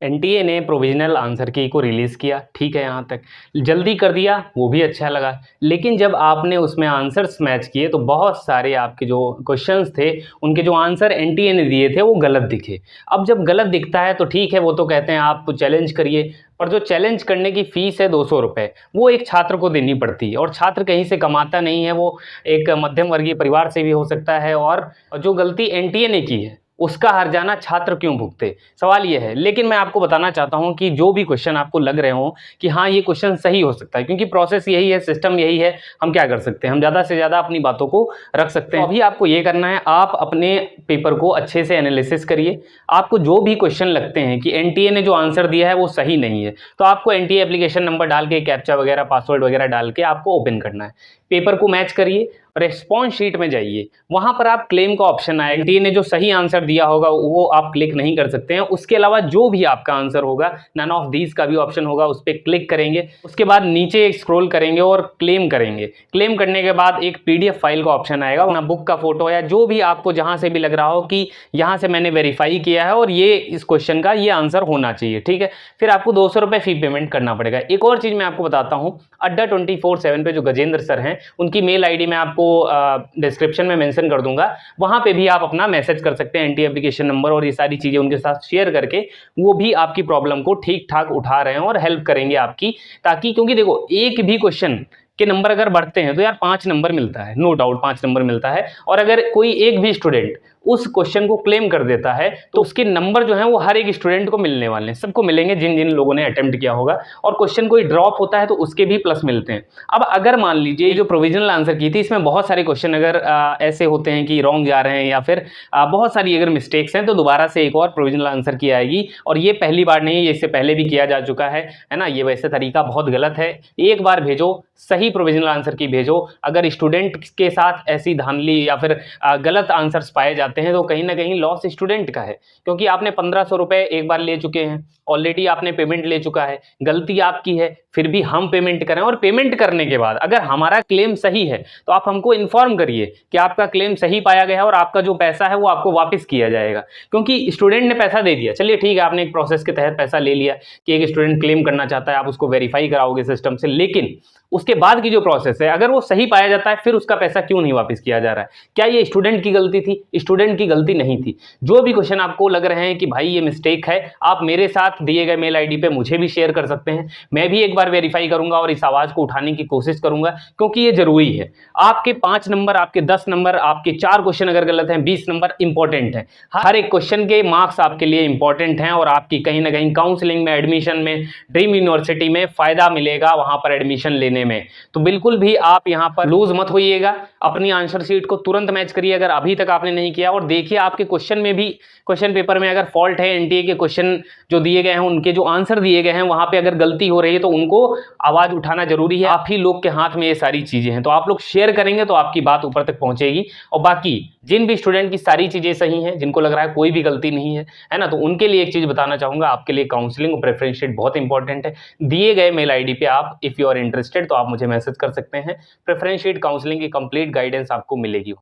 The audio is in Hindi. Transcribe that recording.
एनटीए ने प्रोविजनल आंसर की को रिलीज़ किया, ठीक है यहाँ तक। जल्दी कर दिया, वो भी अच्छा लगा। लेकिन जब आपने उसमें आंसर्स मैच किए तो बहुत सारे आपके जो क्वेश्चंस थे, उनके जो आंसर एनटीए ने दिए थे वो गलत दिखे। अब जब गलत दिखता है तो ठीक है, वो तो कहते हैं आप चैलेंज करिए, पर जो चैलेंज करने की फ़ीस है 200 रुपए, वो एक छात्र को देनी पड़ती है और छात्र कहीं से कमाता नहीं है, वो एक मध्यम वर्गीय परिवार से भी हो सकता है और जो गलती एनटीए ने की है, उसका हर्जाना छात्र क्यों भुगते? सवाल ये है। लेकिन मैं आपको बताना चाहता हूँ कि जो भी क्वेश्चन आपको लग रहे हों कि हाँ, ये क्वेश्चन सही हो सकता है, क्योंकि प्रोसेस यही है, सिस्टम यही है, हम क्या कर सकते हैं? हम ज़्यादा से ज़्यादा अपनी बातों को रख सकते हैं। तो अभी आपको ये करना है, आप अपने पेपर को अच्छे से एनालिसिस करिए। आपको जो भी क्वेश्चन लगते हैं कि एनटीए ने जो आंसर दिया है वो सही नहीं है, तो आपको एनटीए एप्लीकेशन नंबर डाल के कैप्चा वगैरह, पासवर्ड वगैरह डाल के आपको ओपन करना है। पेपर को मैच करिए, रिस्पॉन्स शीट में जाइए, वहां पर आप क्लेम का ऑप्शन आएगा। एनटीए ने जो सही आंसर दिया होगा वो आप क्लिक नहीं कर सकते हैं। उसके अलावा जो भी आपका आंसर होगा, नन ऑफ दीज का भी ऑप्शन होगा, उस पर क्लिक करेंगे। उसके बाद नीचे स्क्रॉल करेंगे और क्लेम करेंगे। क्लेम करने के बाद एक पीडीएफ फाइल का ऑप्शन आएगा, अपना बुक का फोटो या जो भी आपको जहां से भी लग रहा हो कि यहां से मैंने वेरीफाई किया है और ये इस क्वेश्चन का ये आंसर होना चाहिए, ठीक है। फिर आपको 200 रुपये फी पेमेंट करना पड़ेगा। एक और चीज मैं आपको बताता हूँ, अड्डा 24/7 पे जो गजेंद्र सर हैं, उनकी मेल आईडी मैं आपको डिस्क्रिप्शन में मेंशन कर दूंगा। वहां पे भी आप अपना मैसेज कर सकते हैं, एनटीए एप्लीकेशन नंबर और ये सारी चीजें उनके साथ शेयर करके वो भी आपकी प्रॉब्लम को ठीक ठाक उठा रहे हैं और हेल्प करेंगे आपकी। ताकि, क्योंकि देखो, एक भी क्वेश्चन के नंबर अगर बढ़ते हैं तो यार 5 नंबर मिलता है, नो डाउट 5 नंबर मिलता है। और अगर कोई एक भी स्टूडेंट उस क्वेश्चन को क्लेम कर देता है तो उसके नंबर जो है वो हर एक स्टूडेंट को मिलने वाले हैं, सबको मिलेंगे जिन जिन लोगों ने अटेम्प्ट किया होगा। और क्वेश्चन कोई ड्रॉप होता है तो उसके भी प्लस मिलते हैं। अब अगर मान लीजिए जो प्रोविजनल आंसर की थी, इसमें बहुत सारे क्वेश्चन अगर ऐसे होते हैं कि रॉन्ग जा रहे हैं या फिर बहुत सारी अगर मिस्टेक्स हैं, तो दोबारा से एक और प्रोविजनल आंसर की आएगी। और ये पहली बार नहीं है, ये इससे पहले भी किया जा चुका है ना। ये वैसे तरीका बहुत गलत है। एक बार भेजो, सही प्रोविजनल आंसर की भेजो। अगर स्टूडेंट के साथ ऐसी धांधली या फिर गलत आंसर्स पाए जाते हैं तो कहीं ना कहीं लॉस स्टूडेंट का है, क्योंकि आपने 1500 रुपए एक बार ले चुके हैं, ऑलरेडी आपने पेमेंट ले चुका है, गलती आपकी है, फिर भी हम पेमेंट करें। और पेमेंट करने के बाद अगर हमारा क्लेम सही है तो आप हमको इन्फॉर्म करिए कि आपका क्लेम सही पाया गया है और आपका जो पैसा है वो आपको वापस किया जाएगा। क्योंकि स्टूडेंट ने पैसा दे दिया, चलिए ठीक है, आपने एक प्रोसेस के तहत पैसा ले लिया कि एक स्टूडेंट क्लेम करना चाहता है, आप उसको वेरीफाई कराओगे सिस्टम से, लेकिन उसके बाद की जो प्रोसेस है, अगर वो सही पाया जाता है, फिर उसका पैसा क्यों नहीं वापस किया जा रहा है? क्या ये स्टूडेंट की गलती थी? स्टूडेंट की गलती नहीं थी। जो भी क्वेश्चन आपको लग रहे हैं कि भाई ये मिस्टेक है, आप मेरे साथ दिए गए मेल आईडी पे मुझे भी शेयर कर सकते हैं। मैं भी एक बार वेरीफाई करूंगा और इस आवाज को उठाने की कोशिश करूंगा, क्योंकि ये जरूरी है। आपके 5 नंबर, आपके 10 नंबर, आपके 4 क्वेश्चन अगर गलत हैं, 20 नंबर इंपॉर्टेंट है। हर एक क्वेश्चन के मार्क्स आपके लिए इंपॉर्टेंट हैं और आपकी कहीं ना कहीं काउंसलिंग में, एडमिशन में, ड्रीम यूनिवर्सिटी में फायदा मिलेगा वहां पर एडमिशन लेने में। तो बिल्कुल भी आप यहां पर लूज मत होइएगा। अपनी आंसर शीट को तुरंत मैच करिए अगर अभी तक आपने नहीं किया। और देखिए आपके क्वेश्चन में भी, क्वेश्चन पेपर में अगर फॉल्ट है, एनटीए के क्वेश्चन जो दिए गए हैं, उनके जो आंसर दिए गए हैं, वहां पे अगर गलती हो रही है तो उनको आवाज उठाना जरूरी है। आप ही लोग के हाथ में ये सारी चीजें हैं, तो आप लोग शेयर करेंगे तो आपकी बात ऊपर तक पहुंचेगी। और बाकी जिन भी स्टूडेंट की सारी चीजें सही हैं, जिनको लग रहा है कोई भी गलती नहीं है ना, तो उनके लिए एक चीज बताना चाहूंगा, आपके लिए काउंसलिंग और प्रेफरेंस शीट बहुत इंपॉर्टेंट है। दिए गए मेल आईडी पे आप, इफ यू आर इंटरेस्टेड, तो आप मुझे मैसेज कर सकते हैं। प्रेफरेंस शीट, काउंसलिंग की कंप्लीट गाइडेंस आपको मिलेगी।